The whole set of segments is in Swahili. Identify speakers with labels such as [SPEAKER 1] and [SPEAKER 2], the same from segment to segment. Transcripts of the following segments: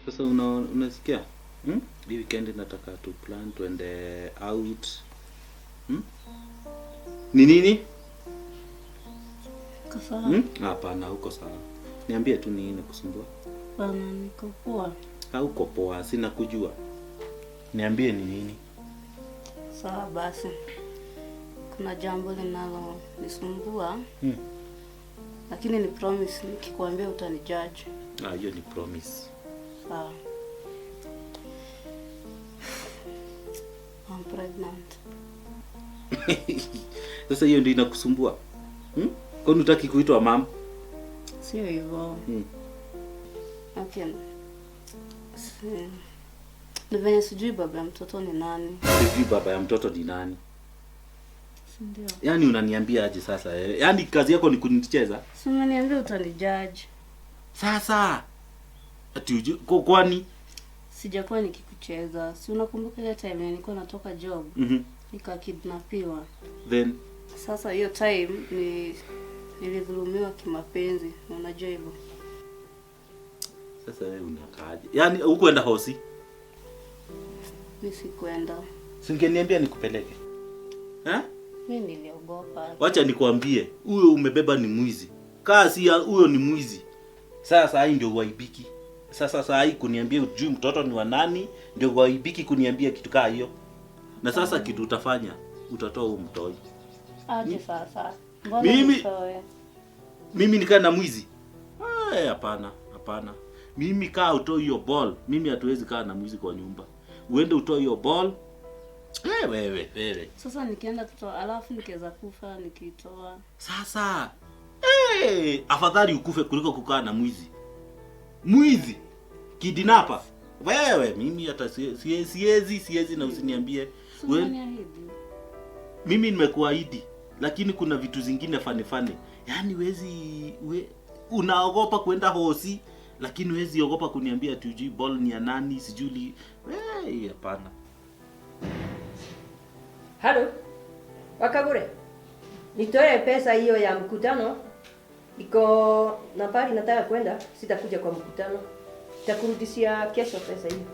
[SPEAKER 1] Sasa unasikia? Hii weekend nataka tu plan tuende out. Ni nini?
[SPEAKER 2] Sawa.
[SPEAKER 1] Hapana, uko sawa. Niambie tu nini kusumbua?
[SPEAKER 2] Bana, niko poa.
[SPEAKER 1] Uko poa, sina kujua. Niambie ni nini?
[SPEAKER 2] Sawa basi. Kuna jambo linalo nisumbua. Lakini ni promise, nikikwambia utanijudge.
[SPEAKER 1] Hiyo ni promise.
[SPEAKER 2] Sawa. I'm pregnant.
[SPEAKER 1] Sasa hiyo ndio inakusumbua? Kwani unataka kuitwa mama?
[SPEAKER 2] Sio hivyo. Okay. Ni sijui baba ya mtoto ni nani?
[SPEAKER 1] Sijui baba ya mtoto ni nani?
[SPEAKER 2] Ndio.
[SPEAKER 1] Yaani unaniambia aje sasa? Yaani kazi yako ni kunicheza?
[SPEAKER 2] Si unaniambia utanijudge.
[SPEAKER 1] Sasa ati kwani
[SPEAKER 2] sijakuwa nikikucheza. Si unakumbuka ile time nilikuwa natoka job? Nikakidnapiwa.
[SPEAKER 1] Then
[SPEAKER 2] sasa hiyo time nilidhulumiwa kimapenzi. Unajua hivyo?
[SPEAKER 1] Sasa wewe unakaaje? Yaani hukuenda hosi?
[SPEAKER 2] Mimi sikwenda.
[SPEAKER 1] Singeniambia nikupeleke.
[SPEAKER 2] Mimi niliogopa.
[SPEAKER 1] Wacha nikwambie, huyo umebeba ni mwizi. Kasi huyo ni mwizi. Sasa hii ndio uaibiki. Sasa hii kuniambia ujui mtoto ni wa nani, ndio uaibiki kuniambia kitu kaa hiyo. Na sasa kitu utafanya, utatoa huyo mtoi.
[SPEAKER 2] Aje sasa. Mbona
[SPEAKER 1] mimi nikaa na mwizi? Hapana. Mimi kaa utoi hiyo ball. Mimi hatuwezi kaa na mwizi kwa nyumba. Uende utoi hiyo ball. Wewe.
[SPEAKER 2] Sasa nikienda kutoa alafu nikiweza kufa nikitoa.
[SPEAKER 1] Sasa afadhali ukufe kuliko kukaa na mwizi. Mwizi kidinapa. Wewe mimi hata siwezi na usiniambie. Mimi nimekuahidi, lakini kuna vitu zingine fane. Yaani unaogopa kwenda hosi, lakini huwezi ogopa kuniambia ati ujui ball ni ya nani, sijui. Hapana.
[SPEAKER 3] Halo. Wakagure. Nitoe pesa hiyo ya mkutano. Iko na pali nataka kwenda, sitakuja kwa mkutano. Nitakurudishia kesho pesa hiyo.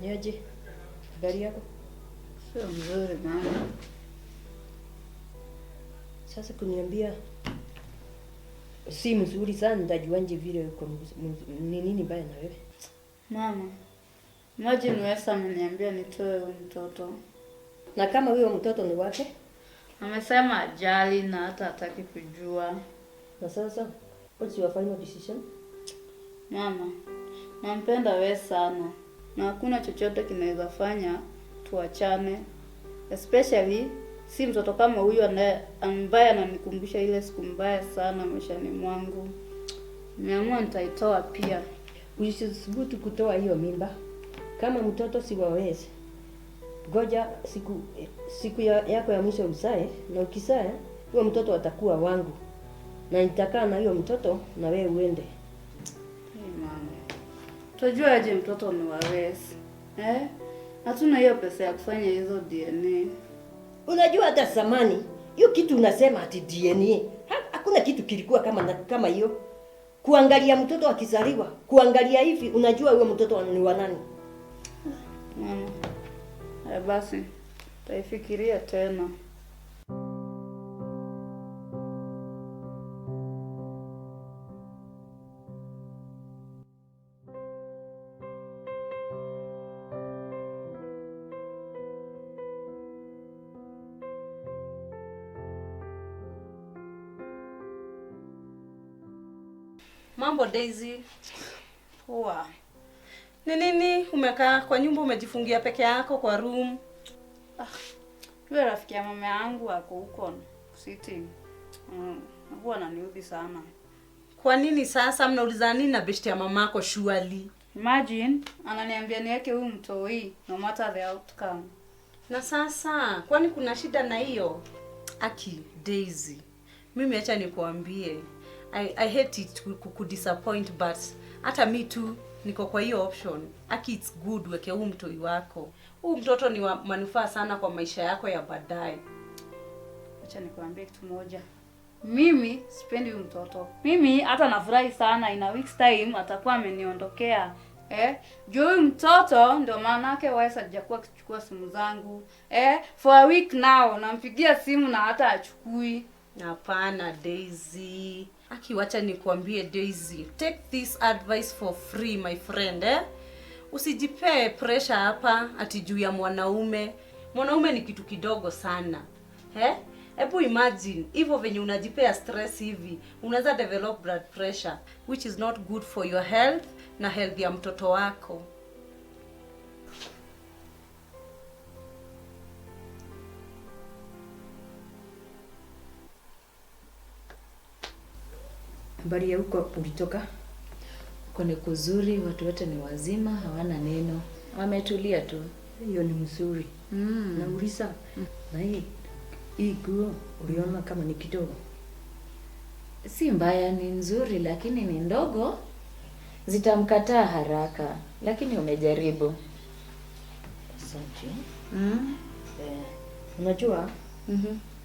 [SPEAKER 3] Niaje? Habari yako?
[SPEAKER 2] Sio mzuri mama.
[SPEAKER 3] Sasa kuniambia si mzuri sana, nitajuanje vile uko ni nini baya na wewe?
[SPEAKER 2] Mama, imagine Wesa ameniambia nitoe mtoto.
[SPEAKER 3] Na kama huyo mtoto ni wake?
[SPEAKER 2] Amesema ajali na hata hataki kujua.
[SPEAKER 3] Na sasa, what's your final decision?
[SPEAKER 2] Mama, nampenda wewe sana. Na hakuna chochote kinaweza fanya tuachane. Especially si mtoto kama huyu ambaye ananikumbusha ile siku mbaya sana maishani mwangu. Nimeamua nitaitoa pia.
[SPEAKER 3] Usisubutu kutoa hiyo mimba. Kama mtoto si wawezi. Ngoja siku yako ya mwisho usae, na ukisae huyo mtoto atakuwa wangu. Na nitakaa na hiyo mtoto na wewe uende.
[SPEAKER 2] Mama. Tunajua aje mtoto ni wa Wes. Hatuna hiyo pesa ya kufanya hizo DNA.
[SPEAKER 3] Unajua hata samani, hiyo kitu unasema ati DNA. Hakuna kitu kilikuwa kama hiyo. Kuangalia mtoto akizaliwa, kuangalia hivi unajua huyo mtoto ni wa nani?
[SPEAKER 2] Mama. Basi, taifikiria tena.
[SPEAKER 4] Mambo Daisy.
[SPEAKER 2] Poa.
[SPEAKER 4] Ni nini umekaa kwa nyumba umejifungia peke yako kwa room?
[SPEAKER 2] Yule rafiki ya mama yangu ako huko sitting. Huwa ananiudhi sana.
[SPEAKER 4] Kwa nini sasa mnauliza nini na besti ya mamako surely?
[SPEAKER 2] Imagine ananiambia niweke huyu mtoi no matter the outcome.
[SPEAKER 4] Na sasa kwani kuna shida na hiyo? Aki Daisy. Mimi acha nikuambie. I hate it kukudisappoint but hata me too niko kwa hiyo option. Aki it's good weke huyu mtoi wako. Huyu mtoto ni wa manufaa sana kwa maisha yako ya baadaye.
[SPEAKER 2] Acha nikuambie kitu moja. Mimi sipendi huyu mtoto. Mimi hata nafurahi sana in a week's time atakuwa ameniondokea. Juu huyu mtoto ndio maana yake Wise hajakuwa akichukua simu zangu. For a week now nampigia simu na hata achukui.
[SPEAKER 4] Hapana Daisy. Wacha nikuambie Daisy. Take this advice for free my friend, Usijipee pressure hapa ati juu ya mwanaume. Mwanaume ni kitu kidogo sana. Hebu imagine hivyo venye unajipea stress hivi, unaweza develop blood pressure which is not good for your health na health ya mtoto wako.
[SPEAKER 3] Habari ya huko ulitoka?
[SPEAKER 5] Huko ni kuzuri, watu wote ni wazima, hawana neno. Wametulia tu.
[SPEAKER 3] Hiyo ni mzuri. Nauliza. Na hii nguo uliona kama ni kidogo?
[SPEAKER 5] Si mbaya, ni nzuri lakini ni ndogo. Zitamkataa haraka, lakini umejaribu.
[SPEAKER 3] Asante. Unajua?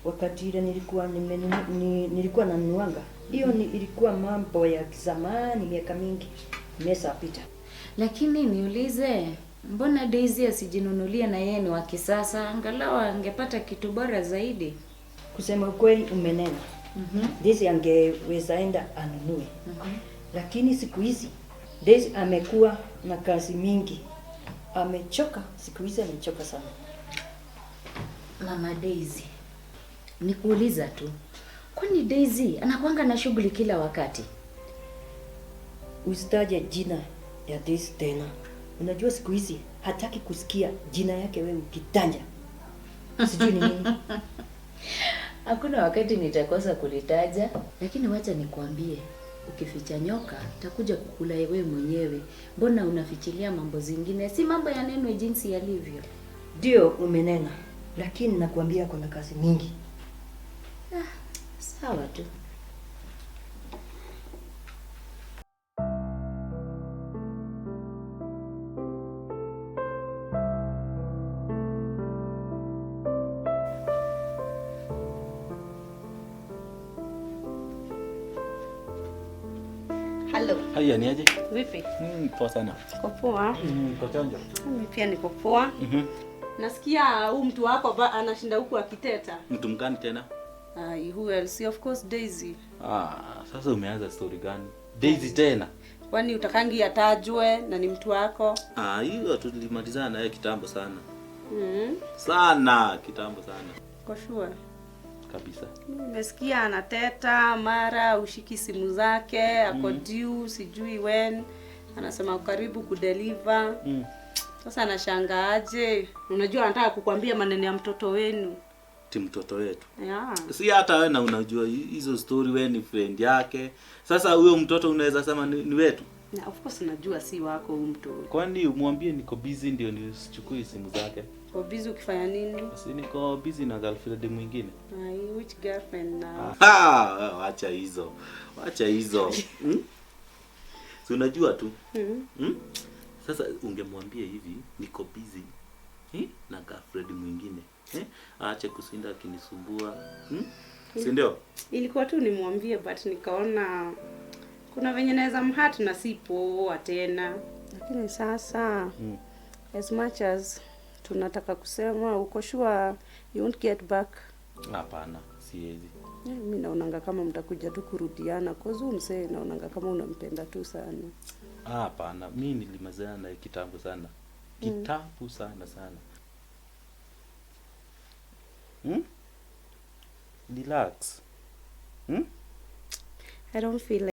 [SPEAKER 3] Wakati ile nilikuwa nanuanga. Hiyo ilikuwa mambo ya zamani, miaka mingi imeshapita.
[SPEAKER 5] Lakini niulize, mbona Daisy asijinunulie na yeye ni wa kisasa? Angalau angepata kitu bora zaidi.
[SPEAKER 3] Kusema ukweli umenena. Daisy angeweza enda anunue. Lakini siku hizi Daisy amekuwa na kazi mingi. Amechoka, siku hizi amechoka sana.
[SPEAKER 5] Mama Daisy, nikuuliza tu. Kwani Daisy anakuanga na shughuli kila wakati?
[SPEAKER 3] Usitaje jina ya Daisy tena. Unajua siku hizi hataki kusikia jina yake wewe ukitanja. Sijui ni nini.
[SPEAKER 5] Hakuna wakati nitakosa kulitaja, lakini wacha nikwambie, ukificha nyoka takuja kukula wewe mwenyewe. Mbona unafichilia mambo zingine? Si mambo ya neno jinsi yalivyo.
[SPEAKER 3] Ndio umenena, lakini nakwambia kuna kazi mingi.
[SPEAKER 5] Sawa tu.
[SPEAKER 4] Hello.
[SPEAKER 1] Haya ni aje?
[SPEAKER 4] Vipi?
[SPEAKER 1] Poa sana.
[SPEAKER 4] Uko poa?
[SPEAKER 1] Uko chonjo?
[SPEAKER 4] Mimi pia niko poa. Nasikia huyu mtu wako anashinda huku akiteta.
[SPEAKER 1] Mtu mgani tena?
[SPEAKER 4] Who else? Of course Daisy.
[SPEAKER 1] Sasa umeanza story gani? Daisy tena?
[SPEAKER 4] Kwani utakangi atajwe na ni mtu wako?
[SPEAKER 1] Hiyo tulimalizana naye kitambo sana. Sana, kitambo sana.
[SPEAKER 4] Kwa sure.
[SPEAKER 1] Kabisa.
[SPEAKER 4] Nimesikia anateta, mara ushiki simu zake, ako due, sijui when. Anasema karibu kudeliver. Sasa anashangaaje? Unajua anataka kukwambia maneno ya mtoto wenu.
[SPEAKER 1] Ti mtoto wetu.
[SPEAKER 4] Yeah.
[SPEAKER 1] Si hata wewe na unajua hizo story, wewe ni friend yake. Sasa huyo mtoto unaweza sema ni wetu?
[SPEAKER 4] Na of course najua si wako huyo mtoto.
[SPEAKER 1] Kwani umwambie niko busy ndio nisichukue simu zake?
[SPEAKER 4] Uko busy ukifanya nini?
[SPEAKER 1] Si niko busy na girlfriend mwingine.
[SPEAKER 4] Which girlfriend now?
[SPEAKER 1] Acha hizo. Acha hizo. Si unajua tu. Sasa ungemwambia hivi niko busy na girlfriend mwingine. Aache kusinda akinisumbua. Si ndio?
[SPEAKER 4] Ilikuwa tu nimwambie but nikaona kuna venye naweza mhat na sipo tena. Lakini sasa as much as tunataka kusema uko sure you won't get back.
[SPEAKER 1] Hapana, siwezi.
[SPEAKER 4] Mimi naonanga kama mtakuja tu kurudiana cause msee naonanga kama unampenda tu sana.
[SPEAKER 1] Hapana, mimi nilimazana naye kitambo sana. Kitambo sana sana. Relax.
[SPEAKER 4] I don't feel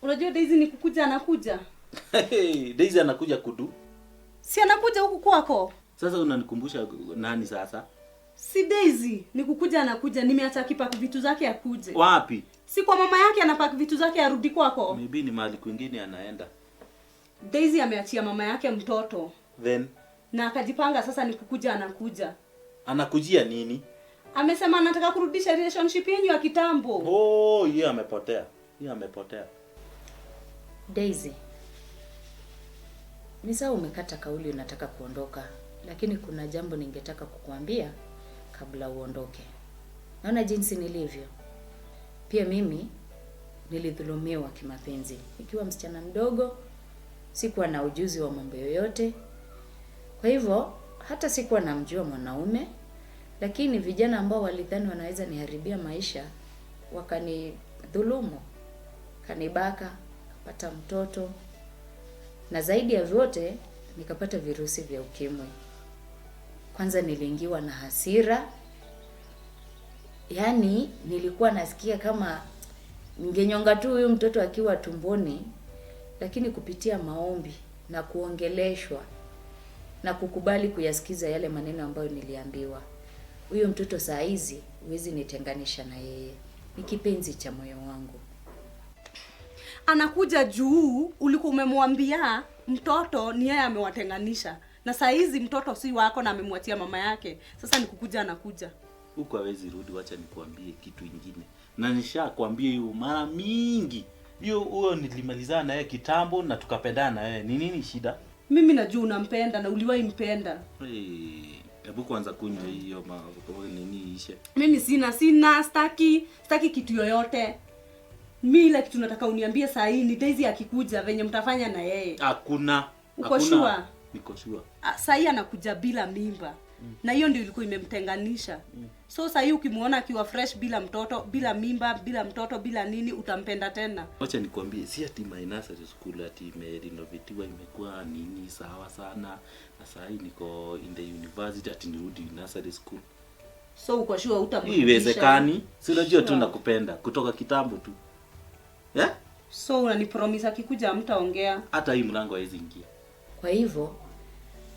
[SPEAKER 4] Unajua Daisy ni kukuja anakuja.
[SPEAKER 1] Daisy anakuja kudu.
[SPEAKER 4] Si anakuja huku kwako.
[SPEAKER 1] Sasa unanikumbusha nani sasa?
[SPEAKER 4] Si Daisy ni kukuja anakuja. Nimeacha akipack vitu zake akuje.
[SPEAKER 1] Wapi?
[SPEAKER 4] Si kwa mama yake anapack vitu zake arudi kwako.
[SPEAKER 1] Maybe ni mahali kwingine anaenda.
[SPEAKER 4] Daisy ameachia mama yake mtoto.
[SPEAKER 1] Then
[SPEAKER 4] Na akajipanga sasa ni kukuja anakuja.
[SPEAKER 1] anakujia nini?
[SPEAKER 4] Amesema anataka kurudisha relationship yenu ya kitambo.
[SPEAKER 1] Oh, yeye amepotea. Yeye amepotea.
[SPEAKER 5] Daisy, ni sawa umekata kauli unataka kuondoka, lakini kuna jambo ningetaka kukuambia kabla uondoke. Naona jinsi nilivyo. Pia mimi nilidhulumiwa kimapenzi. Nikiwa msichana mdogo, sikuwa na ujuzi wa mambo yoyote. Kwa hivyo, hata sikuwa namjua mwanaume, lakini vijana ambao walidhani wanaweza niharibia maisha, wakanidhulumu, kanibaka, kapata mtoto, na zaidi ya vyote nikapata virusi vya ukimwi. Kwanza niliingiwa na hasira, yaani nilikuwa nasikia kama ningenyonga tu huyu mtoto akiwa tumboni, lakini kupitia maombi na kuongeleshwa na kukubali kuyasikiza yale maneno ambayo niliambiwa, huyo mtoto saa hizi huwezi nitenganisha na yeye. Ni kipenzi cha moyo wangu.
[SPEAKER 4] Anakuja juu ulikuwa umemwambia mtoto ni yeye amewatenganisha. Na saa hizi mtoto si wako na amemwatia mama yake. Sasa ni kukuja anakuja.
[SPEAKER 1] Huko hawezi rudi, wacha nikuambie kitu kingine. Na nishakwambia hiyo mara mingi. Huyo nilimalizana naye kitambo na tukapendana na yeye. Ni nini shida?
[SPEAKER 4] Mimi najua unampenda na uliwahi mpenda.
[SPEAKER 1] Hebu kwanza kunywa hiyo nini ishe.
[SPEAKER 4] Mimi sina staki kitu yoyote. Mimi ile kitu nataka uniambie saa hii ni Daisy akikuja venye mtafanya na yeye.
[SPEAKER 1] Hakuna.
[SPEAKER 4] Uko sure?
[SPEAKER 1] Niko sure.
[SPEAKER 4] Saa hii anakuja bila mimba. Na hiyo ndio ilikuwa imemtenganisha. So saa hii ukimuona akiwa fresh bila mtoto, bila mimba, bila mtoto, bila nini, utampenda tena.
[SPEAKER 1] Wacha nikwambie, si ati my nursery school ati imerenovatiwa imekuwa nini sawa sana. Na saa hii niko in the university ati nirudi nursery school.
[SPEAKER 4] So uko sure utamrudisha?
[SPEAKER 1] Iwezekani. Si unajua tu nakupenda kutoka kitambo tu.
[SPEAKER 4] So unanipromise akikuja mtaongea?
[SPEAKER 1] Hata hii mlango haiwezi ingia.
[SPEAKER 5] Kwa hivyo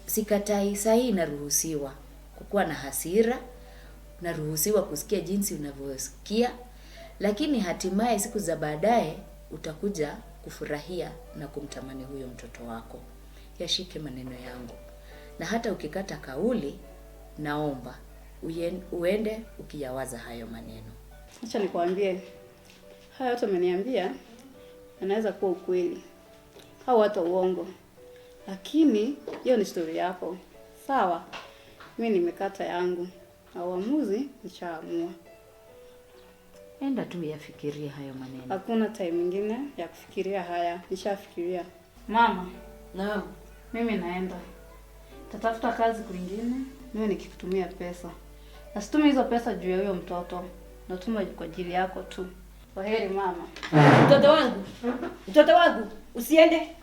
[SPEAKER 5] sikatai, saa hii inaruhusiwa kukuwa na hasira, unaruhusiwa kusikia jinsi unavyosikia, lakini hatimaye siku za baadaye utakuja kufurahia na kumtamani huyo mtoto wako. Yashike maneno yangu. Na hata ukikata kauli, naomba uende ukiyawaza hayo maneno.
[SPEAKER 2] Acha nikwambie, haya yote umeniambia yanaweza kuwa ukweli au hata uongo, lakini hiyo ni story yako, sawa? Mimi nimekata yangu na uamuzi nishaamua.
[SPEAKER 5] Enda tu yafikirie hayo maneno.
[SPEAKER 2] Hakuna time nyingine ya kufikiria haya, nishafikiria. Mama,
[SPEAKER 3] Naam.
[SPEAKER 2] mimi naenda. Tatafuta kazi kwingine, mimi nikikutumia pesa. Nasitumi hizo pesa juu ya huyo mtoto. Natuma kwa ajili yako tu. Kwaheri mama.
[SPEAKER 3] Mtoto wangu, usiende.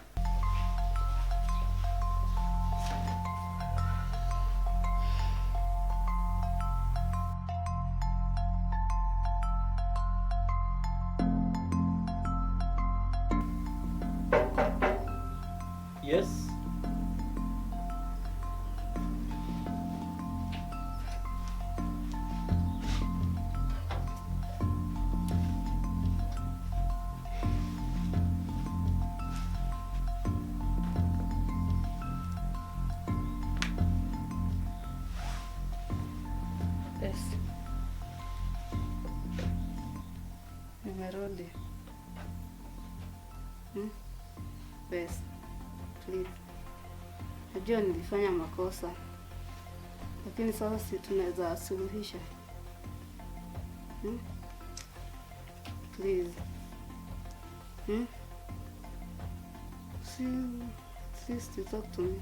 [SPEAKER 1] Yes.
[SPEAKER 2] Yes. Nimerudi. Bes. Please. Najua nilifanya makosa. Lakini sasa si tunaweza suluhisha. Please. Please to talk to me.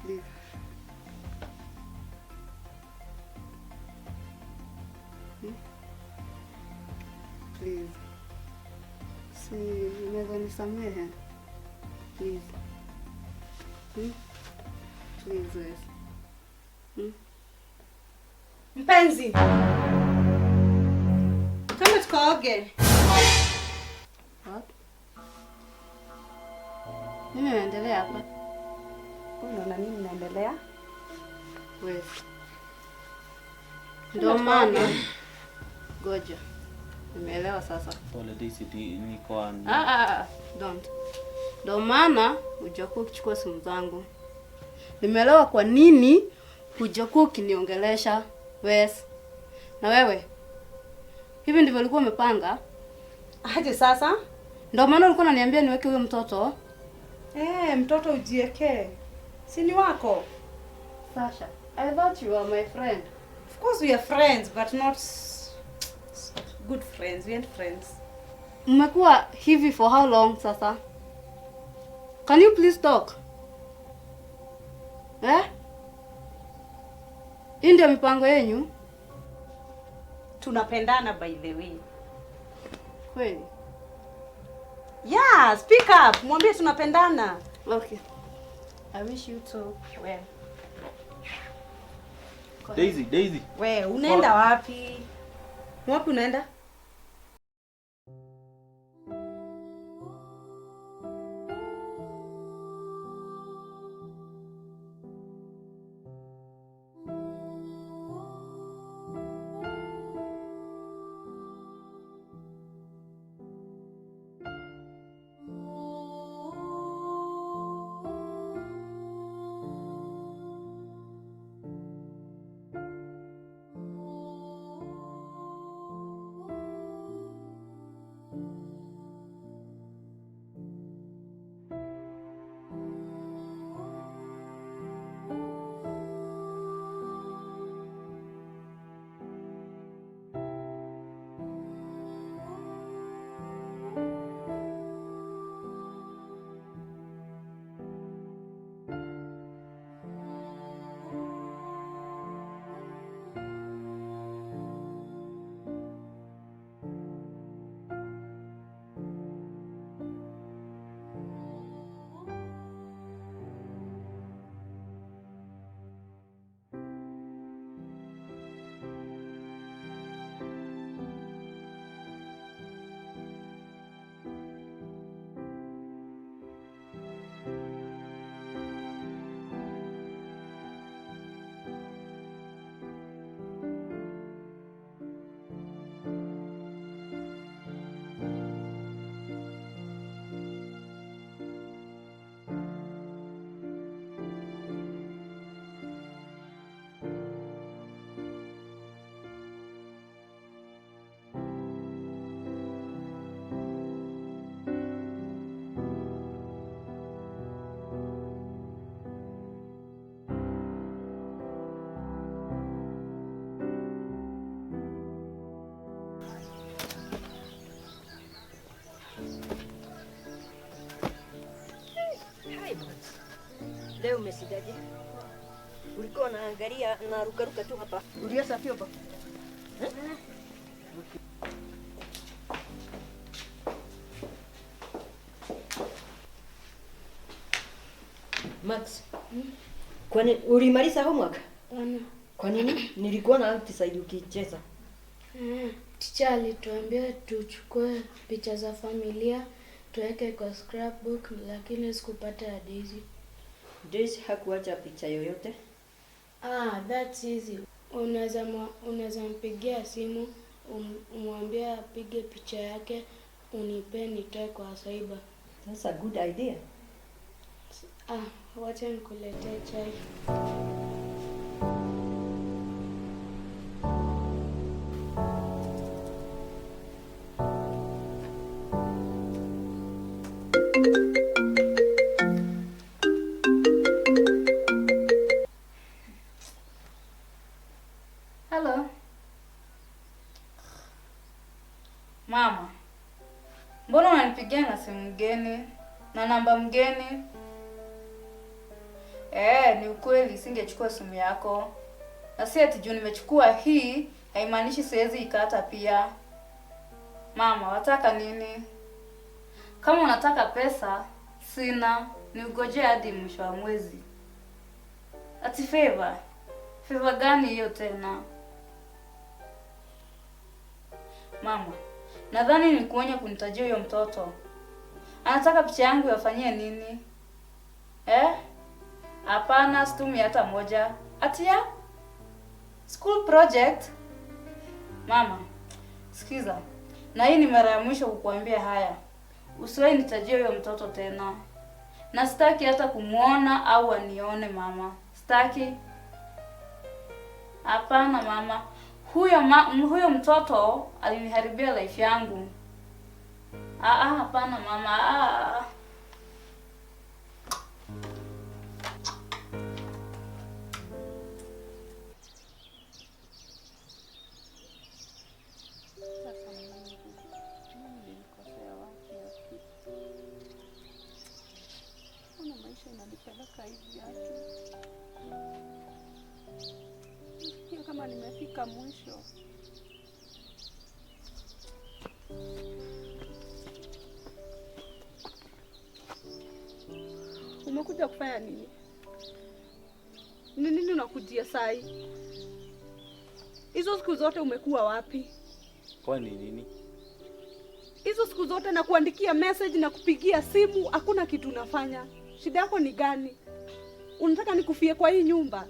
[SPEAKER 2] Please. Please. Si unaweza nisamehe? Please. Please, yes.
[SPEAKER 4] Mpenzi. Kama tukaoge.
[SPEAKER 2] What? Nini inaendelea hapa?
[SPEAKER 4] Unaona nini inaendelea?
[SPEAKER 2] Wewe. Ndio maana goja. Nimeelewa sasa.
[SPEAKER 1] Pole Daisy, niko ani.
[SPEAKER 2] Don't. Ndio maana hujakuwa ukichukua simu zangu. Nimeelewa kwa nini hujakuwa ukiniongelesha, Wes. Na wewe? Hivi ndivyo ulikuwa umepanga?
[SPEAKER 4] Aje sasa?
[SPEAKER 2] Ndio maana ulikuwa unaniambia niweke huyo mtoto?
[SPEAKER 4] Mtoto ujiwekee. Si ni wako?
[SPEAKER 2] Sasha, I thought you were my friend.
[SPEAKER 4] Of course we are friends, but not good friends. We aren't friends.
[SPEAKER 2] Mmekuwa hivi for how long sasa? Can you please talk? Hii ndio mipango yenu?
[SPEAKER 4] Tunapendana by the way.
[SPEAKER 2] Kweli?
[SPEAKER 4] Yeah, speak up. Mwambie tunapendana.
[SPEAKER 2] Okay. I wish you too well.
[SPEAKER 1] Daisy.
[SPEAKER 4] We, unaenda wapi? Wapi unaenda?
[SPEAKER 3] Leo umesidaje? Ulikuwa unaangalia na ruka tu hapa. Uliosafia hapa. Max. Kwani ulimaliza homework? Kwa nini? Nilikuwa na outside ukicheza.
[SPEAKER 6] Teacher alituambia tuchukue picha za familia tuweke kwa scrapbook, lakini sikupata ya Daisy.
[SPEAKER 3] Daisy hakuacha picha yoyote.
[SPEAKER 6] That's easy. Unaweza mpigia simu, umwambie apige picha yake, unipe nitoe kwa cyber.
[SPEAKER 3] That's a good idea.
[SPEAKER 6] Wacha nikuletee chai.
[SPEAKER 2] Hello. Mama. Mbona unanipigia na simu mgeni na namba mgeni? Ni ukweli singechukua simu yako. Na si ati juu nimechukua hii haimaanishi siwezi ikata pia. Mama, wataka nini? Kama unataka pesa, sina, niugoje hadi mwisho wa mwezi. Ati favor. Favor gani hiyo tena? Mama, nadhani nikuonya kunitajia huyo mtoto. Anataka picha yangu yafanyie nini? Hapana, situmi hata moja. Atia? School project? Mama, sikiza. Na hii ni mara ya mwisho kukuambia haya. Usiwahi nitajie huyo mtoto tena. Na sitaki hata kumuona au anione mama. Sitaki. Hapana mama. Huyo mtoto aliniharibia life yangu. Hapana mama.
[SPEAKER 4] Kama nimefika mwisho. Umekuja kufanya nini? Ni nini unakujia sai? Hizo siku zote umekuwa wapi?
[SPEAKER 1] Kwa nini?
[SPEAKER 4] Hizo siku zote na kuandikia message na kupigia simu, hakuna kitu unafanya. Shida yako ni gani? Unataka nikufie kwa hii nyumba?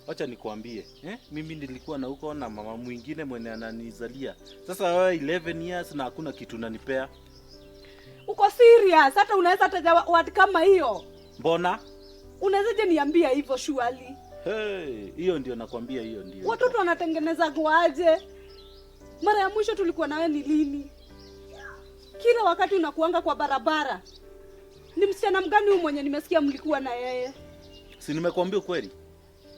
[SPEAKER 1] Acha nikwambie, mimi nilikuwa na huko na mama mwingine mwenye ananizalia. Sasa wewe 11 years na hakuna kitu unanipea.
[SPEAKER 4] Uko serious? Hata unaweza taja watu kama hiyo?
[SPEAKER 1] Mbona?
[SPEAKER 4] Unawezaje niambia hivyo surely?
[SPEAKER 1] Hiyo ndio nakwambia, hiyo ndio.
[SPEAKER 4] Watoto wanatengeneza kwaje? Mara ya mwisho tulikuwa nawe ni lini? Kila wakati unakuanga kwa barabara. Ni msichana mgani huyu mwenye nimesikia mlikuwa na yeye?
[SPEAKER 1] Si nimekuambia kweli?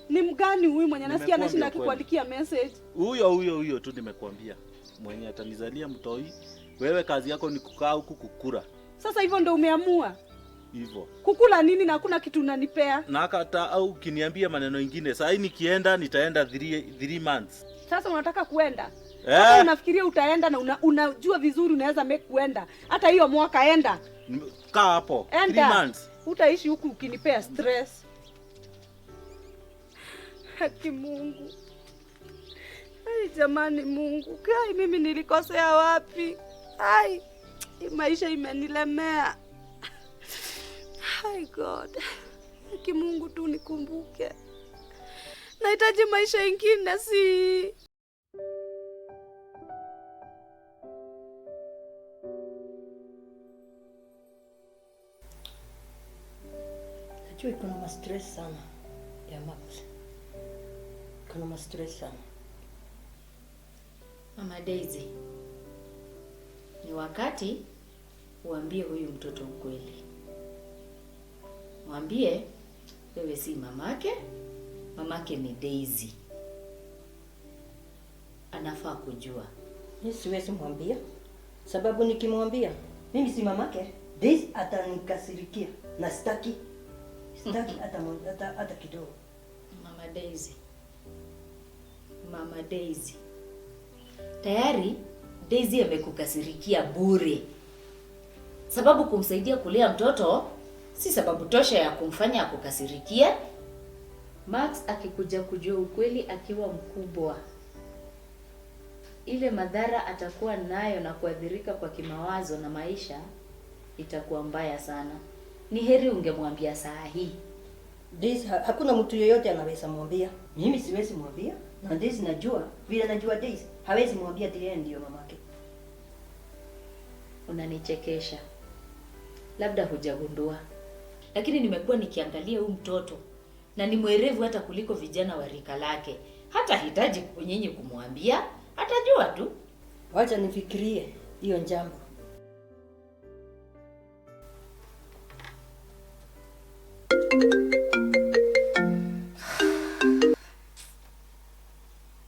[SPEAKER 4] Ni mgani huyu mwenye nasikia anashinda akikuandikia message?
[SPEAKER 1] Huyo tu nimekuambia. Mwenye atanizalia mtoi. Wewe kazi yako ni kukaa huku kukura.
[SPEAKER 4] Sasa hivyo ndio umeamua?
[SPEAKER 1] Hivyo.
[SPEAKER 4] Kukula nini na hakuna kitu unanipea?
[SPEAKER 1] Na hata au ukiniambia maneno mengine, sasa nikienda nitaenda 3 months.
[SPEAKER 4] Sasa unataka kuenda? Sasa unafikiria utaenda na unajua vizuri unaweza make kuenda. Hata hiyo mwaka enda.
[SPEAKER 1] Kaa hapo. 3 months.
[SPEAKER 4] Utaishi huku ukinipea stress. Haki Mungu. Ai jamani Mungu. Kai mimi nilikosea wapi? Ai maisha imenilemea. Hai God. Haki Mungu tu nikumbuke. Nahitaji maisha mengine si.
[SPEAKER 3] Najua kuna stress sana ya Max. Kuna stress sana.
[SPEAKER 5] Mama Daisy, ni wakati uambie huyu mtoto ukweli. Mwambie wewe si mamake, mamake ni Daisy. Anafaa kujua.
[SPEAKER 3] Mimi siwezi mwambia. Sababu nikimwambia mimi si mamake, Daisy atanikasirikia na sitaki hata kidogo.
[SPEAKER 5] Mama Daisy. Tayari Daisy amekukasirikia bure. Sababu kumsaidia kulea mtoto si sababu tosha ya kumfanya akukasirikie. Max akikuja kujua ukweli akiwa mkubwa, ile madhara atakuwa nayo na kuadhirika kwa kimawazo na maisha itakuwa mbaya sana. Ni heri ungemwambia saa hii.
[SPEAKER 3] Daisy hakuna mtu yeyote anaweza mwambia. Mimi siwezi mwambia. Na Daisy najua, vile najua Daisy hawezi mwambia yeye ndio mamake.
[SPEAKER 5] Unanichekesha. Labda hujagundua. Lakini nimekuwa nikiangalia huyu mtoto na ni mwerevu hata kuliko vijana wa rika lake. Hata hitaji nyinyi kumwambia, atajua tu.
[SPEAKER 3] Wacha nifikirie hiyo jambo.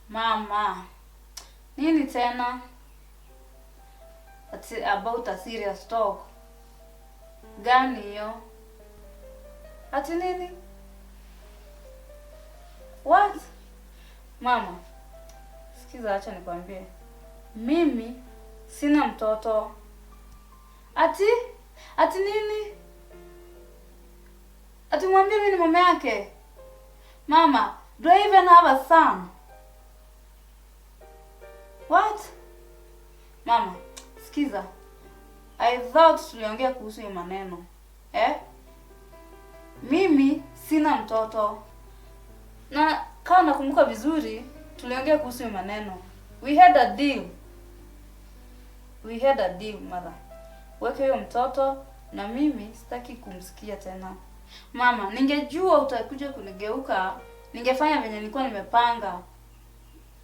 [SPEAKER 2] Mama, nini tena? About a serious talk. Gani hiyo? Ati nini? What? Mama, sikiza, acha nikwambie. Mimi sina mtoto. Ati nini? Ati mwambie mimi ni mama yake? Mama, do I even have a son? What? Mama, sikiza. I thought tuliongea kuhusu hii maneno. Mimi sina mtoto. Na kama nakumbuka vizuri, tuliongea kuhusu maneno. We had a deal. Mother. Weke huyo mtoto na mimi sitaki kumsikia tena. Mama, ningejua utakuja kunigeuka, ningefanya venye nilikuwa nimepanga.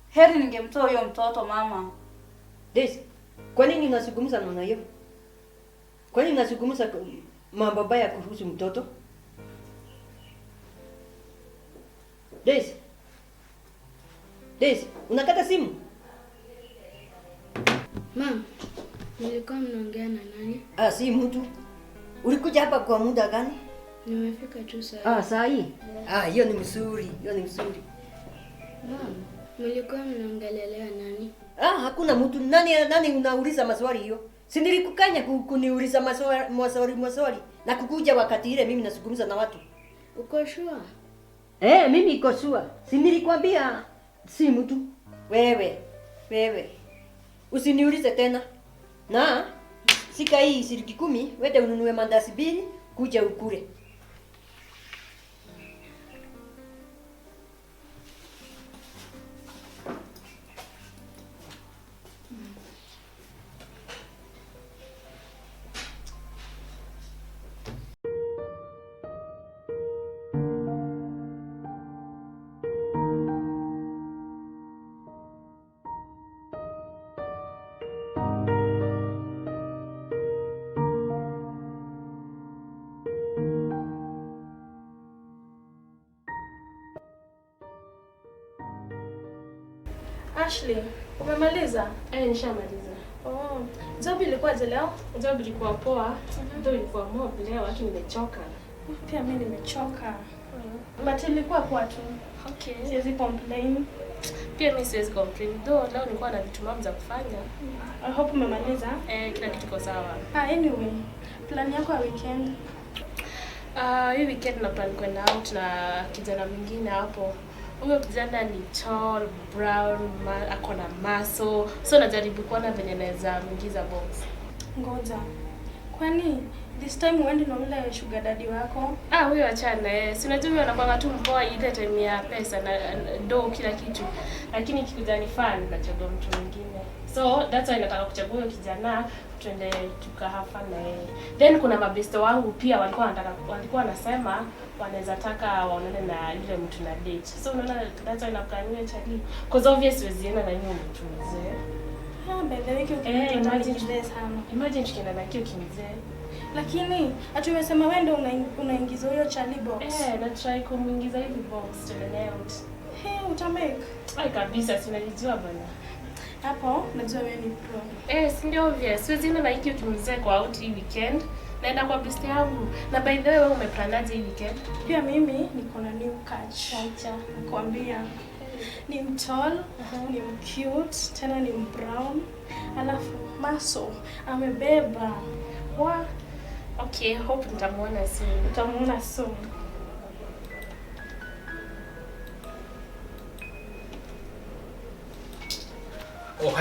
[SPEAKER 2] Heri ningemtoa huyo mtoto mama.
[SPEAKER 3] Daisy, kwa nini unazungumza namna hiyo? Kwa nini unazungumza mambo baya kuhusu mtoto? Daisy. Daisy, unakata simu?
[SPEAKER 6] Mama, nilikuwa mnaongea na nani?
[SPEAKER 3] Si mtu. Ulikuja hapa kwa muda gani?
[SPEAKER 6] Nimefika tu saa.
[SPEAKER 3] Saa hii? Hiyo ni mzuri.
[SPEAKER 6] Mama, mlikuwa mnaongelelea nani?
[SPEAKER 3] Hakuna mtu. Nani unauliza maswali hiyo? Si nilikukanya kuniuliza maswali na kukuja wakati ile mimi nazungumza na watu.
[SPEAKER 6] Uko sure?
[SPEAKER 3] Mimi iko sure. Si nilikwambia si mtu. Wewe. Usiniulize tena. Na sika hii shilingi 10, wende ununue mandazi 2 kuja ukule.
[SPEAKER 7] Ashley, umemaliza?
[SPEAKER 8] Nishamaliza.
[SPEAKER 7] Oh, job ilikuwaje leo?
[SPEAKER 8] Job ilikuwa poa, ndio ilikuwa mob leo, lakini nimechoka.
[SPEAKER 7] Pia mimi nimechoka. But ilikuwa poa tu.
[SPEAKER 8] Okay.
[SPEAKER 7] Siwezi complain.
[SPEAKER 8] Pia mimi siwezi complain. Though leo nilikuwa na vitu mambo za kufanya.
[SPEAKER 7] I hope umemaliza.
[SPEAKER 8] Kila kitu kiko sawa.
[SPEAKER 7] Anyway, plan yako ya weekend?
[SPEAKER 8] Hii weekend na plan kwenda out na kijana mwingine hapo. Huyo kijana ni tall, brown, ako na muscle. So najaribu kuona venye naweza muingiza box.
[SPEAKER 7] Ngoja. Kwani this time uende na ule sugar daddy wako?
[SPEAKER 8] Huyo achana. Si unajua huyo anakuwa tu mpoa ile time ya pesa na do kila kitu. Lakini kikuja ni fun nachagua mtu mwingine. So that's why nataka kuchagua huyo kijana tuende tukahafa na yeye. Then kuna mabesto wangu pia walikuwa wanasema wanaweza taka waonane na yule mtu na date. So unaona that's why napania chali. Because obviously wezienda na yule mtu mzee.
[SPEAKER 7] By the way,
[SPEAKER 8] imagine tukienda na kio kimzee.
[SPEAKER 7] Lakini ati umesema wewe ndio unaingiza huyo chali box.
[SPEAKER 8] Na try kumuingiza hivi box to the out.
[SPEAKER 7] Utamake?
[SPEAKER 8] Kabisa si unajua bana.
[SPEAKER 7] Hapo najua wewe ni pro.
[SPEAKER 8] Si ndio obvious. Siwezi na hiki kimzee kwa out hii weekend. Naenda kwa best yangu. Na by the way wewe umeplanaje hii weekend?
[SPEAKER 7] Pia mimi niko na new catch. Nakwambia. Ni mtall, ni cute, tena ni brown. Alafu muscle amebeba.
[SPEAKER 8] Okay, hope nitamuona soon.
[SPEAKER 7] Utamuona soon.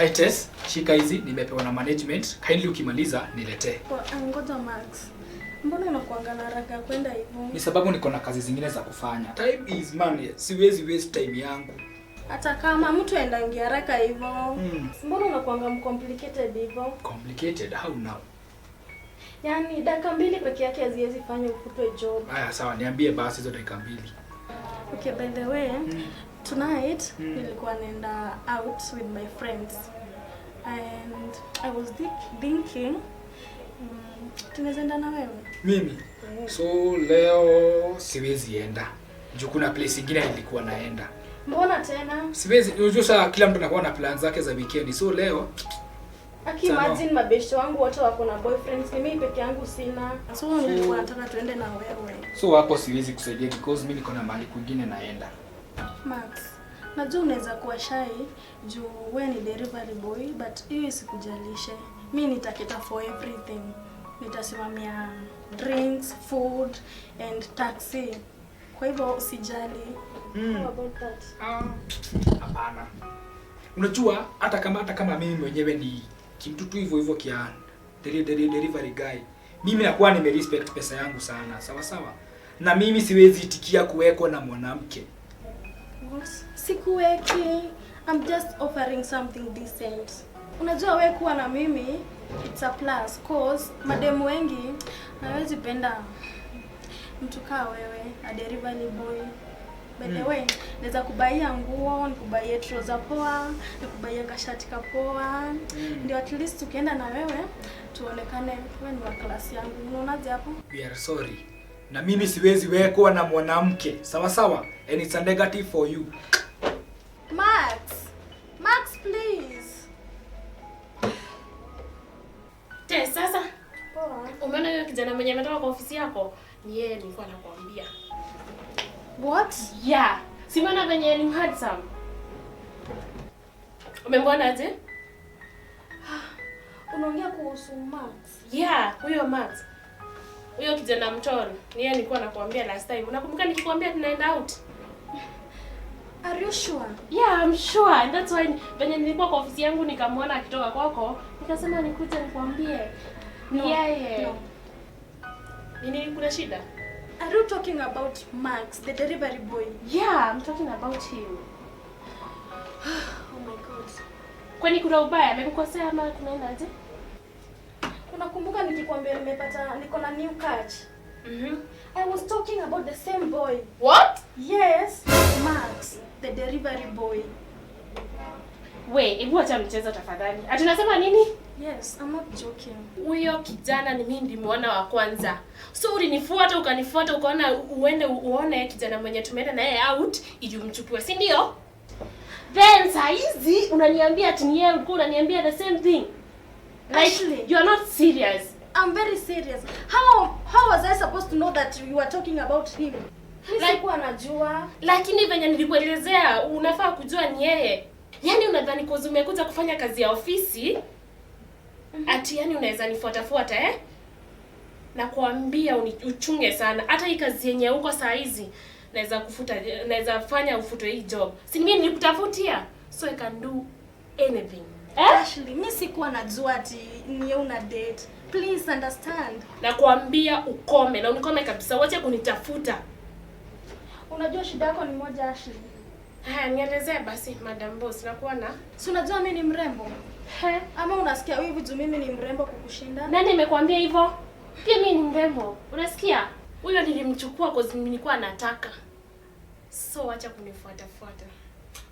[SPEAKER 9] Hi Tess, shika hizi nimepewa na management. Kindly ukimaliza niletee.
[SPEAKER 7] Ngoja Max. Mbona unakuanga na haraka kwenda hivyo?
[SPEAKER 9] Ni sababu niko na kazi zingine za kufanya. Time is money. Siwezi waste time yangu.
[SPEAKER 7] Hata kama mtu aendangia haraka hivyo. Mbona unakuanga mcomplicated hivyo?
[SPEAKER 9] Complicated? How now?
[SPEAKER 7] Yaani dakika 2 peke yake haziwezi fanya ufutwe job.
[SPEAKER 9] Haya sawa, niambie basi hizo dakika 2.
[SPEAKER 7] Okay, by the way, tonight nilikuwa naenda out with my friends. And I was thinking tunaweza enda na wewe?
[SPEAKER 9] Mimi? So leo siwezi enda. Juu kuna place ingine nilikuwa naenda.
[SPEAKER 7] Mbona tena?
[SPEAKER 9] Siwezi, unajua saa kila mtu anakuwa na plans zake za weekend. So leo
[SPEAKER 7] imagine mabeshte wangu wote wako na boyfriends, mimi peke yangu sina. So nilikuwa nataka tuende na wewe.
[SPEAKER 9] So hapo siwezi kusaidia because mimi niko na mahali kwingine naenda.
[SPEAKER 7] Max, najua unaweza kuwa shy juu wewe ni delivery boy, but hiyo isikujalishe. Mimi nitaketa for everything. Nitasimamia drinks, food and taxi. Kwa hivyo usijali. How about that?
[SPEAKER 9] Hapana. Unajua hata kama mimi mwenyewe ni kimtutu hivyo kia delivery guy. Mimi nakuwa nimerespect pesa yangu sana. Sawa sawa. na mimi siwezi itikia kuwekwa na mwanamke.
[SPEAKER 7] What? Sikuweki. I'm just offering something decent. Unajua wewe kuwa na mimi it's a plus cause mademu wengi hawezi penda mtu kaa wewe, a delivery boy. By the way, naweza kubaia nguo, nikubaie trouser poa, nikubaie kashati kapoa. Ndio at least tukienda na wewe tuonekane wewe ni wa class yangu. Unaonaje hapo?
[SPEAKER 9] We are sorry. Na mimi siwezi wekwa na mwanamke. Sawa sawa? And it's a negative for you.
[SPEAKER 7] Max, please.
[SPEAKER 8] Sasa
[SPEAKER 7] Poa.
[SPEAKER 8] umeona yule kijana mwenye ametoka kwa ofisi yako? Ni yeye nilikuwa nakwambia.
[SPEAKER 7] What?
[SPEAKER 8] Yeah. Si umeona venye ni handsome? Umemwona aje?
[SPEAKER 7] Unaongea kuhusu Max?
[SPEAKER 8] Yeah, huyo Max. Huyo kijana mtoro. Ni yeye nilikuwa nakwambia last time. Unakumbuka nikikwambia tunaenda out?
[SPEAKER 7] Are you sure?
[SPEAKER 8] Yeah, I'm sure. And that's why venye nilikuwa kwa ofisi yangu nikamwona akitoka kwako, nikasema nikuje nikwambie. Ni yeye.
[SPEAKER 7] No.
[SPEAKER 8] Nini kuna shida?
[SPEAKER 7] Are you talking about Max, the delivery boy?
[SPEAKER 8] Yeah, I'm talking about him.
[SPEAKER 7] Oh my god.
[SPEAKER 8] Kwani kuna ubaya? Amekukosea ama kunaenda aje?
[SPEAKER 7] Unakumbuka nikikwambia niko na new catch? I was talking about the same boy.
[SPEAKER 8] What?
[SPEAKER 7] Yes, Max, the delivery boy.
[SPEAKER 8] Hebu acha mchezo tafadhali. Ati unasema nini?
[SPEAKER 7] Yes, I'm not joking.
[SPEAKER 8] Huyo kijana ni mimi ndimuona wa kwanza. So ulinifuata ukanifuata ukaona uende uone kijana mwenye tumeenda naye out ili umchukue, si ndio? Then saa hizi unaniambia ati ni yeye mkuu, unaniambia the same thing. Like
[SPEAKER 7] Actually,
[SPEAKER 8] you are not serious.
[SPEAKER 7] I'm very serious. How was I supposed to know that you were talking about him? Sikuwa najua.
[SPEAKER 8] Lakini venye nilikuelezea unafaa kujua ni yeye. Yaani unadhani kwa umekuja kufanya kazi ya ofisi? Ati yani unaweza nifuata na kuambia uchunge sana. Hata hii kazi yenye uko saa hizi naweza fanya ufutwe hii job. Si mimi nilikutafutia. So I can do anything.
[SPEAKER 7] Ashley, mimi sikuwa najua ati ni una date. Please understand.
[SPEAKER 8] Na kuambia ukome na unikome kabisa. Wacha kunitafuta.
[SPEAKER 7] Unajua shida yako ni moja, Ashley.
[SPEAKER 8] Haya, nielezee basi Madam Boss, nakuwa na.
[SPEAKER 7] Si unajua mimi ni mrembo? Ama unasikia wivu juu mimi ni mrembo kukushinda?
[SPEAKER 8] Nani amekwambia hivyo? Pia mimi ni mrembo. Unasikia? Huyo nilimchukua kwa sababu nilikuwa nataka. So acha kunifuata.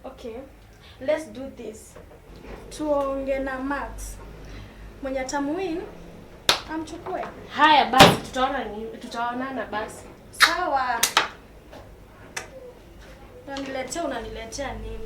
[SPEAKER 7] Okay. Let's do this. Tuonge na Max. Mwenye atamuwin amchukue.
[SPEAKER 8] Haya basi tutaonana basi.
[SPEAKER 7] Sawa. Unaniletea nini?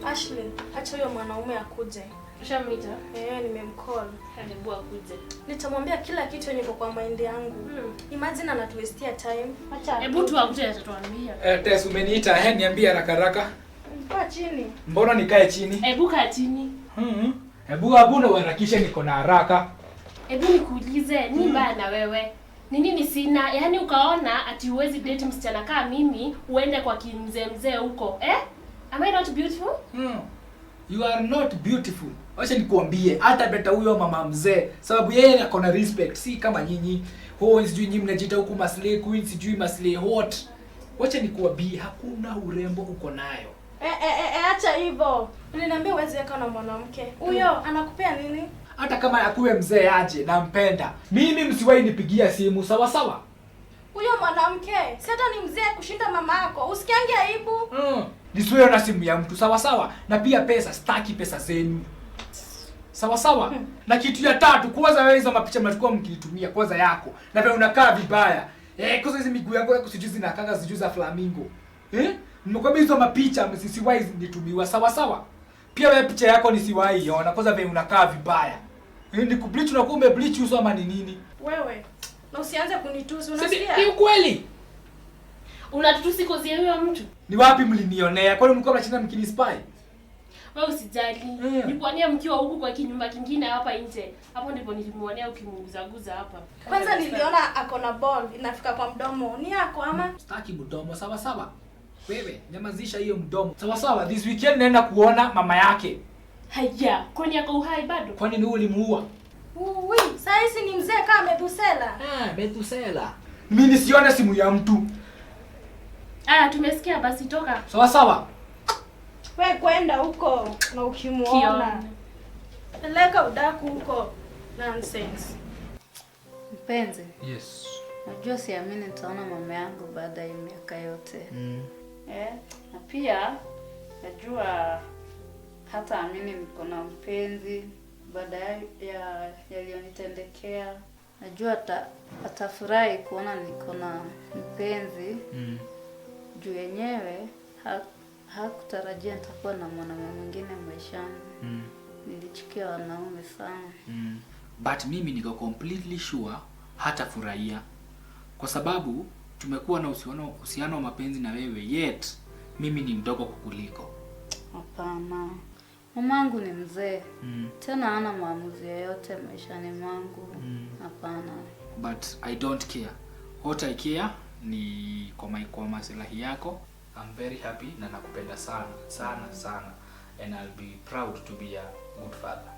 [SPEAKER 7] Ashley, acha huyo mwanaume akuje.
[SPEAKER 8] Ushamita?
[SPEAKER 7] Nimemcall.
[SPEAKER 8] Hebu akuje.
[SPEAKER 7] Nitamwambia kila kitu yenye kwa mind yangu. Imagine anatuwestia time. Acha.
[SPEAKER 8] Hebu tu akuje atatuambia.
[SPEAKER 9] Tess umeniita, niambie haraka.
[SPEAKER 7] Kaa chini.
[SPEAKER 9] Mbona nikae chini?
[SPEAKER 8] Hebu kaa chini.
[SPEAKER 9] Hebu na uharakishe, niko na haraka.
[SPEAKER 8] Hebu nikuulize, ni mbaya na wewe? Ni nini sina? Yaani ukaona ati uwezi date msichana kama mimi, uende kwa kimzee huko, Am I not beautiful?
[SPEAKER 9] You are not beautiful. Wacha nikuambie, hata beta huyo mama mzee, sababu yeye ako na respect, si kama nyinyi. Sijui nyinyi mnajiita huku maslay queen, sijui maslay hot. Wacha nikuambie, hakuna urembo uko nayo.
[SPEAKER 7] Acha hivyo. Uliniambia uwezi weka na mwanamke. Huyo anakupea nini?
[SPEAKER 9] Hata kama akuwe mzee aje, nampenda. Mimi msiwahi nipigia simu, sawa?
[SPEAKER 7] Huyo mwanamke, si hata ni mzee kushinda mama yako. Usikiange aibu?
[SPEAKER 9] Nisiwe na simu ya mtu, sawa? Na pia pesa, sitaki pesa zenu. Sawa? Na kitu ya tatu, kwanza wewe hizo mapicha mnachukua mkinitumia kwanza yako. Na vile unakaa vibaya. Kwanza hizo miguu yako sijui zinakanga sijui za flamingo. Nimekwambia hizo mapicha msisiwahi nitumiwa, sawa? Pia wewe picha yako nisiwahi iona kwanza vile unakaa vibaya. Ni kubleach unakuwa umebleach uso ama ni nini?
[SPEAKER 7] Wewe. Na usianze kunitusi, unasikia?
[SPEAKER 9] Ni ukweli.
[SPEAKER 8] Unatutusi kozi huyo mtu?
[SPEAKER 9] Ni wapi mlinionea? Kwani mlikuwa mnachana mkinispy?
[SPEAKER 8] Wewe usijali. Nikuonea mkiwa huku kwa kinyumba kingine hapa nje. Hapo ndipo nilimuonea ukimunguzaguza hapa.
[SPEAKER 7] Kwanza niliona ako na ball inafika kwa mdomo. Ni yako ama?
[SPEAKER 9] Sitaki mdomo, sawa sawa. Wewe nyamazisha hiyo mdomo. Sawa sawa, this weekend naenda kuona mama yake.
[SPEAKER 8] Haya, kwani yako uhai bado?
[SPEAKER 9] Kwani ni ulimuua?
[SPEAKER 7] Ui, sasa ni mzee kama Methusela.
[SPEAKER 9] Methusela. Mimi nisione simu ya mtu.
[SPEAKER 8] Tumesikia basi toka.
[SPEAKER 9] Sawa sawa.
[SPEAKER 7] Wewe kwenda huko na ukimuona. Peleka udaku huko. Nonsense.
[SPEAKER 2] Mpenzi,
[SPEAKER 9] Yes.
[SPEAKER 2] najua siamini nitaona mama yangu baada ya miaka yote. Na pia najua hata amini niko na mpenzi baada ya yaliyonitendekea. Najua atafurahi kuona niko na mpenzi. Juu yenyewe hakutarajia nitakuwa na mwanamume mwingine maishani. Nilichukia wanaume sana.
[SPEAKER 9] But mimi niko completely sure hatafurahia. Kwa sababu tumekuwa na uhusiano wa mapenzi na wewe, yet mimi ni mdogo kukuliko.
[SPEAKER 2] Hapana. Mamangu ni mzee. Tena hana maamuzi yoyote maishani mwangu. Hapana.
[SPEAKER 9] But I don't care. What I care ni kwa maslahi yako. I'm very happy na nakupenda sana sana sana, and I'll be proud to be a good father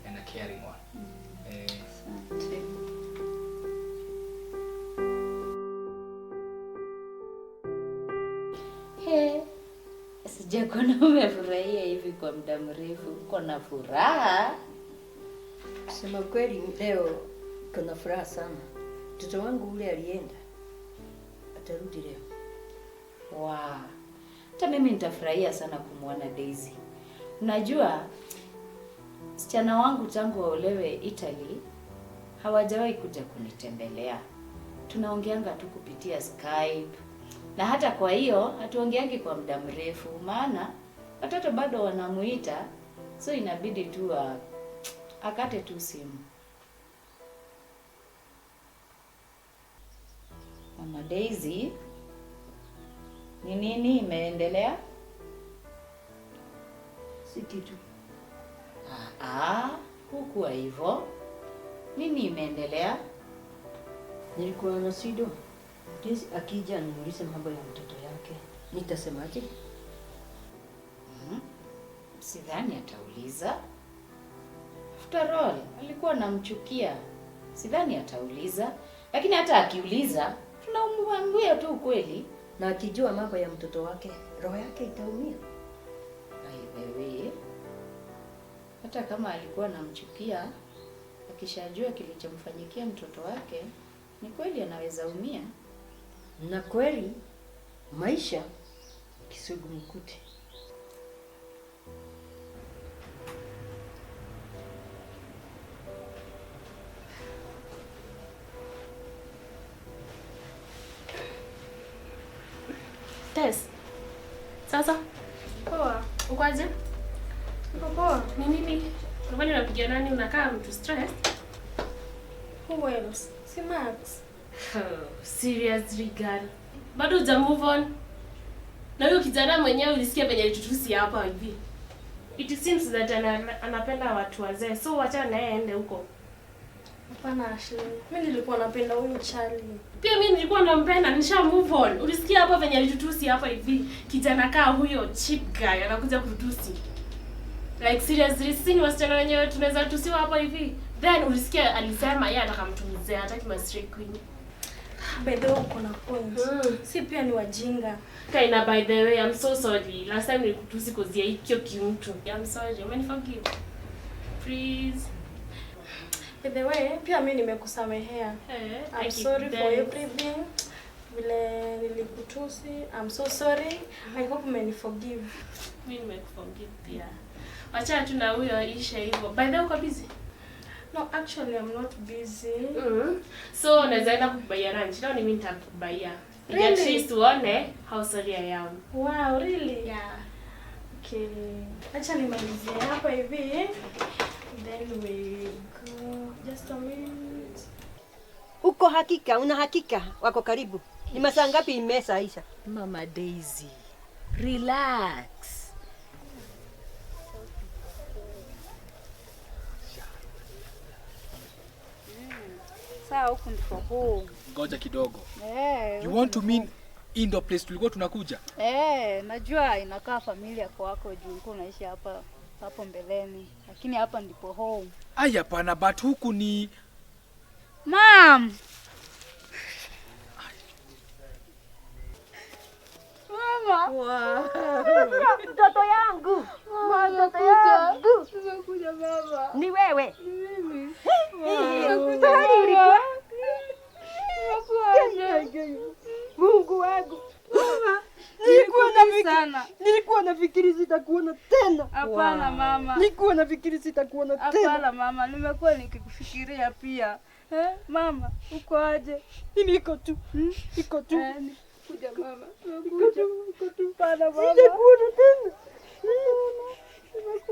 [SPEAKER 9] and a caring one.
[SPEAKER 2] Asante.
[SPEAKER 5] Sijakuona umefurahia hivi kwa muda mrefu. Uko na furaha?
[SPEAKER 3] Sema kweli leo kuna furaha sana. Mtoto wangu ule alienda. Atarudi leo.
[SPEAKER 5] Wow. Hata mimi nitafurahia sana kumwona Daisy. Unajua msichana wangu tangu waolewe Italy hawajawahi kuja kunitembelea. Tunaongeanga tu kupitia Skype. Na hata kwa hiyo hatuongeangi kwa muda mrefu, maana watoto bado wanamuita, so inabidi tu akate tu simu. Mama Daisy, ni nini imeendelea?
[SPEAKER 3] Si kitu.
[SPEAKER 5] Hukuwa hivyo. Nini imeendelea?
[SPEAKER 3] Nilikuwa na Sido. Daisy akija nimuulize mambo ya mtoto yake. Nitasemaje?
[SPEAKER 5] Sidhani atauliza. After all, alikuwa anamchukia. Sidhani atauliza. Lakini hata akiuliza, tunamwambia tu ukweli.
[SPEAKER 3] Na akijua mambo ya mtoto wake, roho yake itaumia.
[SPEAKER 5] By the way, hata kama alikuwa anamchukia, akishajua kilichomfanyikia mtoto wake, ni kweli anaweza umia.
[SPEAKER 3] Na kweli maisha kisugumkuti.
[SPEAKER 8] Tess. Sasa?
[SPEAKER 7] Poa.
[SPEAKER 8] Uko aje?
[SPEAKER 7] Uko poa?
[SPEAKER 8] Ni nini? Kwani unapigia nani, unakaa mtu stress?
[SPEAKER 7] Who else? Si Max.
[SPEAKER 8] Seriously girl. Bado huja move on. Na huyo kijana mwenyewe ulisikia penye alitutusi hapa hivi. It seems that anapenda watu wazee. So wacha naye aende huko.
[SPEAKER 7] Hapana Ashley. Mimi nilikuwa napenda huyu Charlie.
[SPEAKER 8] Pia mimi nilikuwa nampenda, nisha move on. Ulisikia hapa venye alitutusi hapa hivi. Kijana kaa huyo cheap guy anakuja kututusi. Like seriously, sisi wasichana wenyewe tunaweza tusiwa hapa hivi. Then ulisikia alisema yeye anataka mtu mzee, hataki ma stray queen.
[SPEAKER 7] By the way, uko na point. Si pia ni wajinga.
[SPEAKER 8] Kaina, by the way, I'm so sorry. Last time nilikutusi kozia hiyo kimtu. I'm sorry. Many forgive. Please.
[SPEAKER 7] By the way, pia mimi nimekusamehea. I'm sorry for everything. Vile nilikutusi. I'm so sorry. I hope umeniforgive.
[SPEAKER 8] Mimi nimekuforgive pia. Wacha tu na huyo aisha hivyo. By the way, uko busy?
[SPEAKER 7] No, actually I'm not busy.
[SPEAKER 8] So naweza enda kukubaia lunch. Leo ni mimi nitakubaia.
[SPEAKER 7] Really?
[SPEAKER 8] At least uone how sorry I am.
[SPEAKER 7] Wow, really?
[SPEAKER 8] Yeah.
[SPEAKER 7] Okay. Acha nimalizie hapa hivi. Then we go. Just a minute.
[SPEAKER 3] Uko hakika, una hakika wako karibu. Ni masaa ngapi imesaisha?
[SPEAKER 5] Mama Daisy, relax.
[SPEAKER 2] Saa huku ndiko home.
[SPEAKER 9] Ngoja kidogo. You
[SPEAKER 2] You
[SPEAKER 9] want to mean in the place tulikuwa tunakuja?
[SPEAKER 2] Najua inakaa familia kwako juu uko unaishi hapo mbeleni. Lakini hapa ndipo home.
[SPEAKER 9] Aya pana, but huku ni
[SPEAKER 2] Mom. Mama.
[SPEAKER 3] Wow. Mtoto yangu. Mtoto yangu.
[SPEAKER 2] Nimekuja mama.
[SPEAKER 3] Ni wewe.
[SPEAKER 2] Mimi.
[SPEAKER 3] Mungu wangu.
[SPEAKER 2] Mama.
[SPEAKER 3] Nilikuwa nafikiri sitakuona tena.
[SPEAKER 2] Hapana mama.
[SPEAKER 3] Nilikuwa nafikiri sitakuona tena.
[SPEAKER 2] Hapana mama, nimekuwa nikikufikiria pia. Mama, uko aje?
[SPEAKER 3] Niko tu. Niko tu.
[SPEAKER 2] Kuja mama. Niko tu. Pana mama.
[SPEAKER 3] Sitakuona tena.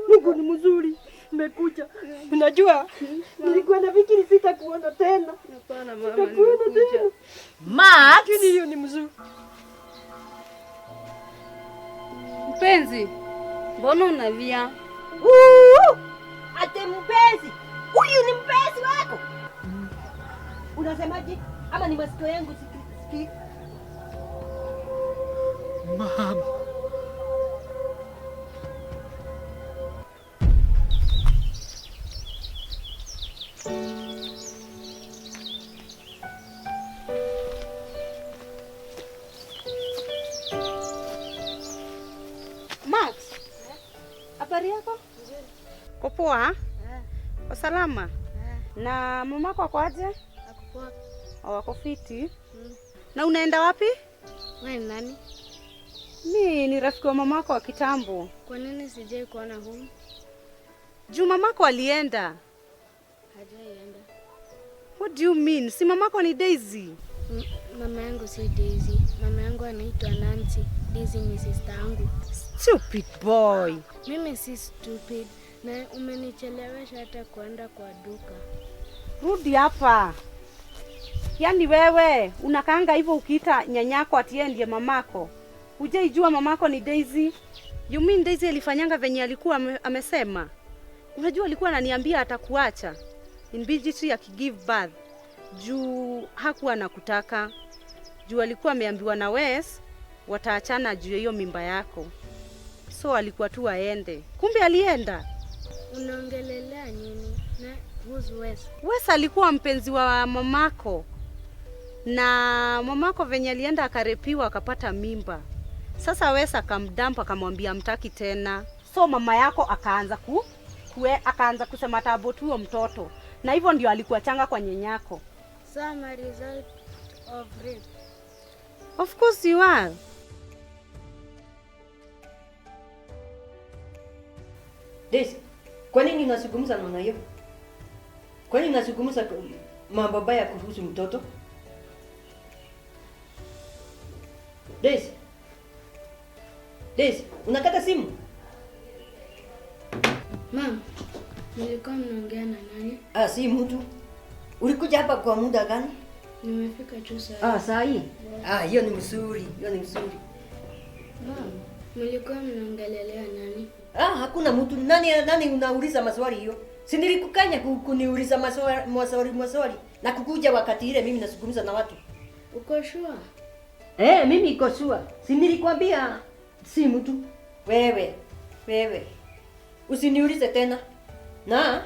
[SPEAKER 3] Mungu ni mzuri. Nimekuja. Unajua? Nilikuwa nafikiri sitakuona tena.
[SPEAKER 2] Hapana mama,
[SPEAKER 3] Sitakuona tena.
[SPEAKER 5] Max,
[SPEAKER 3] Lakini hiyo ni mzuri.
[SPEAKER 2] Mpenzi, mbona unalia?
[SPEAKER 3] Ate mpenzi. Huyu ni mpenzi wako. Unasemaje? Ama ni masikio yangu sikii?
[SPEAKER 9] Mom.
[SPEAKER 4] Max, habari yako?
[SPEAKER 6] Nzuri.
[SPEAKER 4] Uko poa? Kwa salama? Na mamako ako aje?
[SPEAKER 6] Akupoa.
[SPEAKER 4] Wako fiti? Na unaenda wapi?
[SPEAKER 6] Wewe ni nani?
[SPEAKER 4] Mi ni rafiki wa mamako wa kitambo.
[SPEAKER 6] Kwa nini sijai kuona home?
[SPEAKER 4] Juu mamako alienda.
[SPEAKER 6] Hajaienda.
[SPEAKER 4] What do you mean? Si mamako ni Daisy.
[SPEAKER 6] Mama yangu si Daisy. Mama yangu anaitwa Nancy. Daisy ni sister yangu.
[SPEAKER 4] Stupid boy.
[SPEAKER 6] Mimi si stupid. Na umenichelewesha hata kuenda kwa duka.
[SPEAKER 4] Rudi hapa. Yaani wewe unakaanga hivyo ukiita nyanyako ati yeye ndiye mamako. Hujaijua mamako ni Daisy? You mean Daisy alifanyanga venye alikuwa amesema? Unajua alikuwa ananiambia atakuacha in BGT akigive birth. Juu hakuwa anakutaka. Juu alikuwa ameambiwa na Wes wataachana juu ya hiyo mimba yako. So alikuwa tu aende. Kumbe alienda.
[SPEAKER 6] Unaongelelea nini? Na who's Wes?
[SPEAKER 4] Wes alikuwa mpenzi wa mamako. Na mamako venye alienda akarepiwa akapata mimba. Sasa Wes akamdampa akamwambia hamtaki tena. So mama yako akaanza kusema tabot huyo mtoto. Na hivyo ndio alikuwa changa kwa nyenyako.
[SPEAKER 6] Some result of rape.
[SPEAKER 4] Of course you are.
[SPEAKER 3] Daisy, kwa nini unazungumza namna hiyo? Kwa nini unazungumza mambo mabaya kuhusu mtoto? Daisy. Daisy, unakata simu?
[SPEAKER 6] Mom, nilikuwa mnaongea na nani?
[SPEAKER 3] Si mtu. Ulikuja hapa kwa muda gani?
[SPEAKER 6] Nimefika tu saa.
[SPEAKER 3] Saa hii. Hiyo ni mzuri. Hiyo ni mzuri.
[SPEAKER 6] Mom, mlikuwa mnaongelelea nani?
[SPEAKER 3] Hakuna mtu. Nani unauliza maswali hiyo? Si nilikukanya kuniuliza maswali na kukuja wakati ile mimi nazungumza na watu.
[SPEAKER 6] Uko sure?
[SPEAKER 3] Mimi iko sure. Si nilikwambia si mtu. Wewe. Usiniulize tena. Na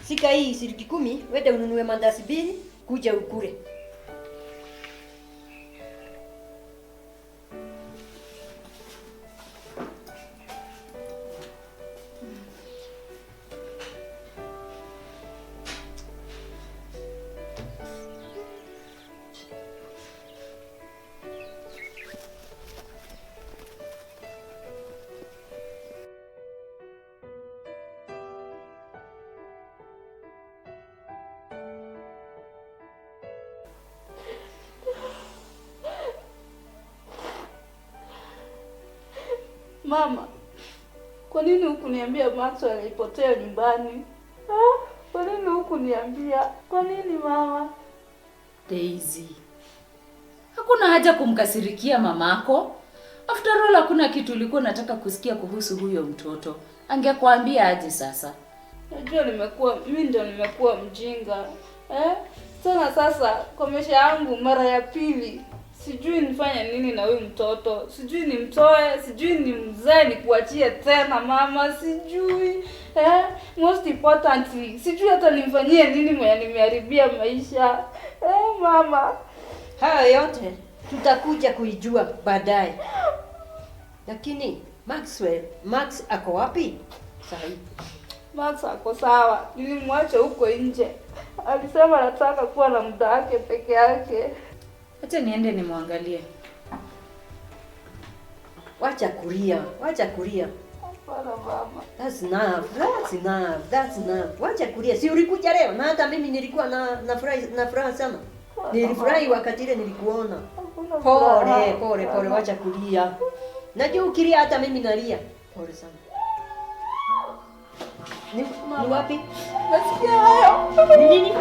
[SPEAKER 3] sika hii shilingi 10, wende ununue mandazi 2 kuja ukule.
[SPEAKER 2] Mama, kwa nini hukuniambia Max alipotea nyumbani? Kwa nini hukuniambia? Kwa nini mama?
[SPEAKER 5] Daisy, hakuna haja kumkasirikia mamako. After all hakuna kitu ulikuwa unataka kusikia kuhusu huyo mtoto. Angekwambia aje sasa?
[SPEAKER 2] Najua mimi ndio nimekuwa mjinga. Tena sasa kwa maisha yangu mara ya pili sijui nifanye nini na huyu mtoto. Sijui nimtoe, sijui nimzae nikuachie tena mama, sijui. Most importantly, sijui hata nimfanyie nini mwenye nimeharibia maisha. Mama,
[SPEAKER 3] Hayo yote tutakuja kuijua baadaye. Lakini Max ako wapi? Sahi.
[SPEAKER 2] Max ako sawa. Nilimwacha huko nje. Alisema anataka kuwa na muda wake peke yake.
[SPEAKER 5] Acha niende nimwangalie.
[SPEAKER 3] Wacha kulia.
[SPEAKER 2] Hapana mama.
[SPEAKER 3] That's enough. Wacha kulia. Si ulikuja leo na hata mimi nilikuwa na furaha sana. Nilifurahi wakati ile nilikuona. Pole, wacha kulia. Najua ukilia hata mimi nalia. Pole sana. Ni wapi?
[SPEAKER 2] Nasikia hayo.
[SPEAKER 3] Ni nini?